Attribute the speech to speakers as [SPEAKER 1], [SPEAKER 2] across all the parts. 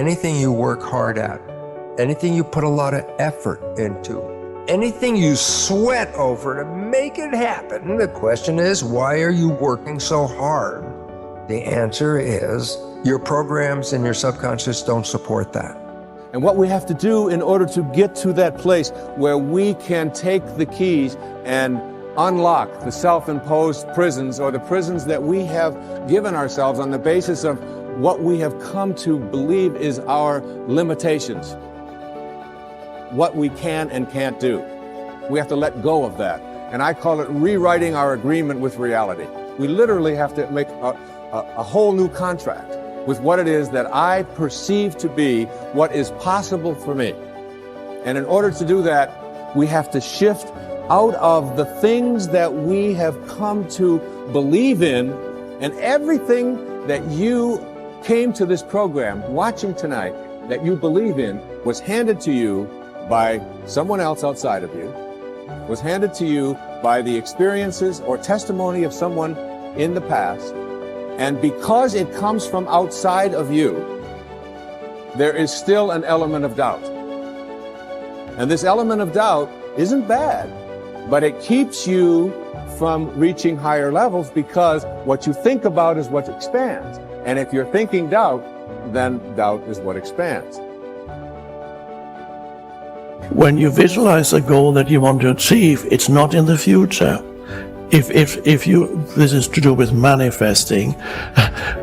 [SPEAKER 1] anything you work hard at, anything you put a lot of effort into, anything you sweat over to make it happen, the question is, why are you working so hard? The answer is, your programs and your subconscious don't support that.
[SPEAKER 2] And what we have to do in order to get to that place where we can take the keys and unlock the self-imposed prisons, or the prisons that we have given ourselves on the basis of what we have come to believe is our limitations, what we can and can't do. We have to let go of that. And I call it rewriting our agreement with reality. We literally have to make a whole new contract with what it is that I perceive to be what is possible for me. And in order to do that, we have to shift out of the things that we have come to believe in, and everything that you came to this program watching tonight that you believe in was handed to you by someone else outside of you, was handed to you by the experiences or testimony of someone in the past. And because it comes from outside of you, there is still an element of doubt. And this element of doubt isn't bad, but it keeps you from reaching higher levels, because what you think about is what expands. And if you're thinking doubt, then doubt is what expands.
[SPEAKER 3] When you visualize a goal that you want to achieve, it's not in the future. If you, this is to do with manifesting.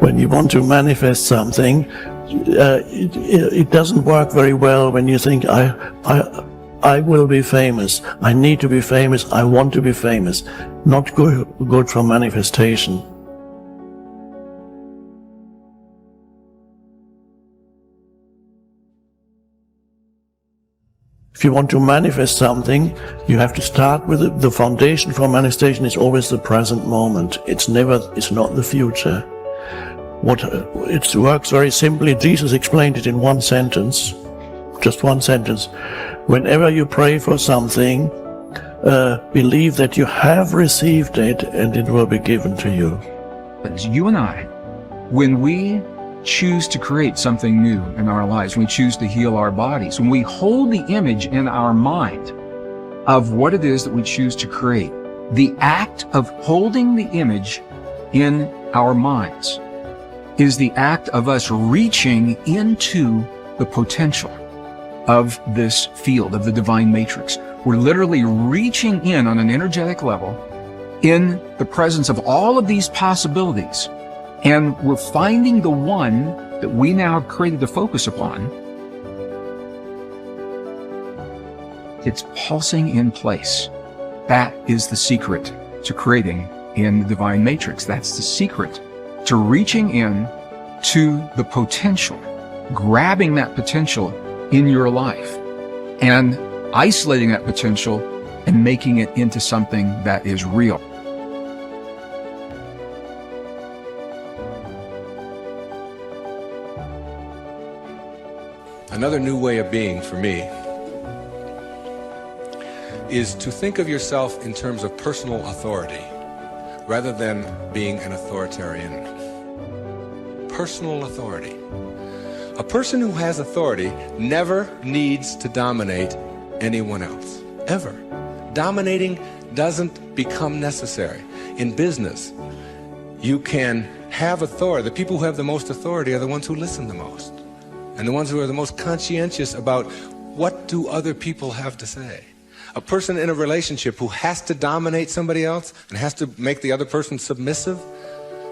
[SPEAKER 3] When you want to manifest something, it doesn't work very well when you think, I will be famous, I need to be famous, I want to be famous. Not good for manifestation. If you want to manifest something, you have to start with the foundation for manifestation is always the present moment. It's not the future. It works very simply. Jesus explained it in one sentence, just one sentence. Whenever you pray for something, believe that you have received it and it will be given to you.
[SPEAKER 4] But you and I, when we choose to create something new in our lives, when we choose to heal our bodies, when we hold the image in our mind of what it is that we choose to create, the act of holding the image in our minds is the act of us reaching into the potential of this field, of the divine matrix. We're literally reaching in on an energetic level in the presence of all of these possibilities. And we're finding the one that we now have created to focus upon. It's pulsing in place. That is the secret to creating in the divine matrix. That's the secret to reaching in to the potential, grabbing that potential in your life and isolating that potential and making it into something that is real.
[SPEAKER 5] Another new way of being for me is to think of yourself in terms of personal authority rather than being an authoritarian. Personal authority. A person who has authority never needs to dominate anyone else, ever. Dominating doesn't become necessary. In business, you can have authority. The people who have the most authority are the ones who listen the most, and the ones who are the most conscientious about what do other people have to say. A person in a relationship who has to dominate somebody else and has to make the other person submissive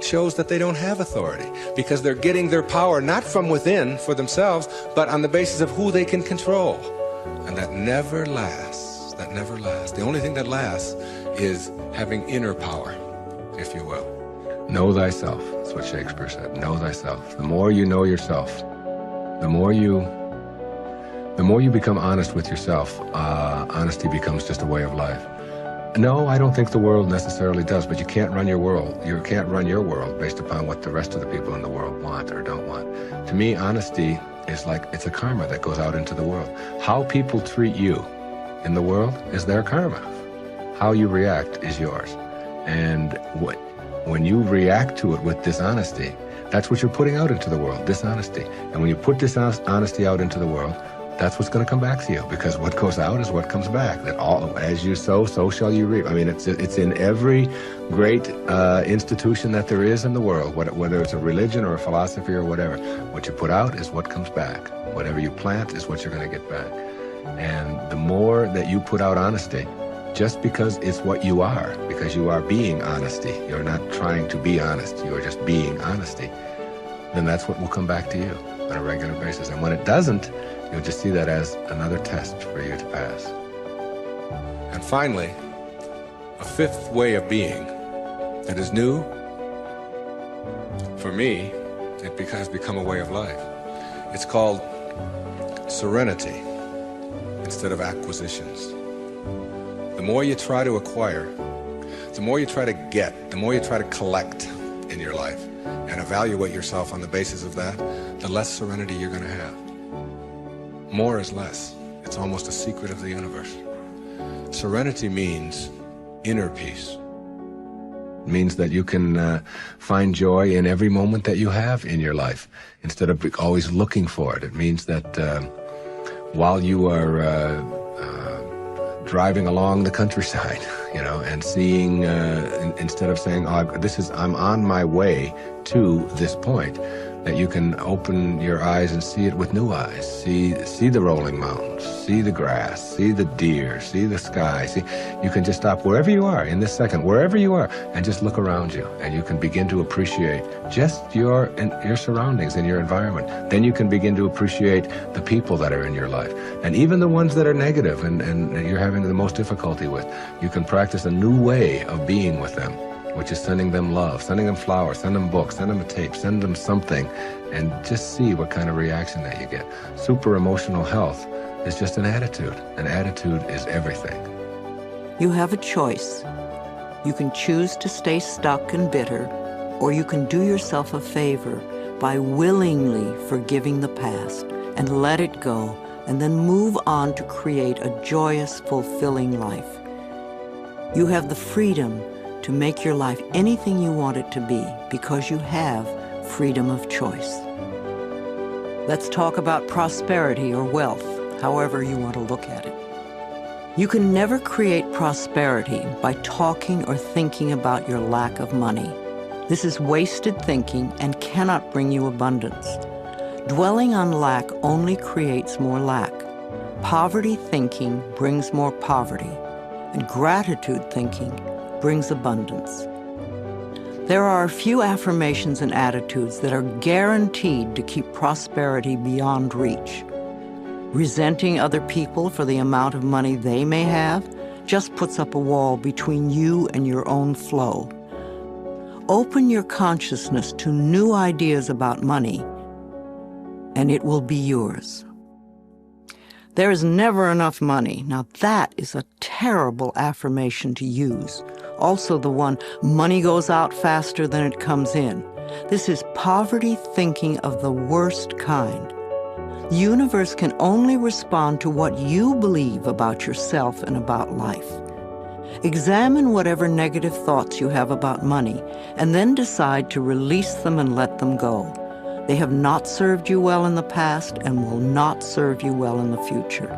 [SPEAKER 5] shows that they don't have authority, because they're getting their power not from within for themselves, but on the basis of who they can control. And that never lasts. That never lasts. The only thing that lasts is having inner power, if you will. Know thyself. That's what Shakespeare said. Know thyself. The more you know yourself, the more you become honest with yourself, honesty becomes just a way of life. No, I don't think the world necessarily does, but you can't run your world. You can't run your world based upon what the rest of the people in the world want or don't want. To me, honesty is like, it's a karma that goes out into the world. How people treat you in the world is their karma. How you react is yours. And when you react to it with dishonesty, That's what you're putting out into the world, dishonesty. And when you put dishonesty out into the world, that's what's going to come back to you, because what goes out is what comes back. That all, as you sow, so shall you reap. I mean, it's in every great institution that there is in the world, whether it's a religion or a philosophy or whatever. What you put out is what comes back. Whatever you plant is what you're going to get back. And the more that you put out honesty, just because it's what you are, because you are being honesty, you're not trying to be honest, you are just being honesty, then that's what will come back to you on a regular basis. And when it doesn't, you'll just see that as another test for you to pass. And finally, a fifth way of being that is new, for me, it has become a way of life. It's called serenity instead of acquisitions. The more you try to acquire, the more you try to get, the more you try to collect in your life and evaluate yourself on the basis of that, the less serenity you're going to have. More is less. It's almost a secret of the universe. Serenity means inner peace. It means that you can find joy in every moment that you have in your life instead of always looking for it. It means that while you are driving along the countryside, and seeing, instead of saying, I'm on my way to this point, that you can open your eyes and see it with new eyes. See the rolling mountains, see the grass, see the deer, see the sky. You can just stop wherever you are in this second, wherever you are, and just look around you, and you can begin to appreciate just your surroundings and your environment. Then you can begin to appreciate the people that are in your life, and even the ones that are negative and you're having the most difficulty with. You can practice a new way of being with them, which is sending them love, sending them flowers, send them books, send them a tape, send them something, and just see what kind of reaction that you get. Super emotional health is just an attitude. An attitude is everything.
[SPEAKER 6] You have a choice. You can choose to stay stuck and bitter, or you can do yourself a favor by willingly forgiving the past and let it go, and then move on to create a joyous, fulfilling life. You have the freedom to make your life anything you want it to be, because you have freedom of choice. Let's talk about prosperity or wealth, however you want to look at it. You can never create prosperity by talking or thinking about your lack of money. This is wasted thinking and cannot bring you abundance. Dwelling on lack only creates more lack. Poverty thinking brings more poverty, and gratitude thinking brings abundance. There are a few affirmations and attitudes that are guaranteed to keep prosperity beyond reach. Resenting other people for the amount of money they may have just puts up a wall between you and your own flow. Open your consciousness to new ideas about money, and it will be yours. There is never enough money. Now that is a terrible affirmation to use. Also the one, money goes out faster than it comes in. This is poverty thinking of the worst kind. The universe can only respond to what you believe about yourself and about life. Examine whatever negative thoughts you have about money, and then decide to release them and let them go. They have not served you well in the past and will not serve you well in the future.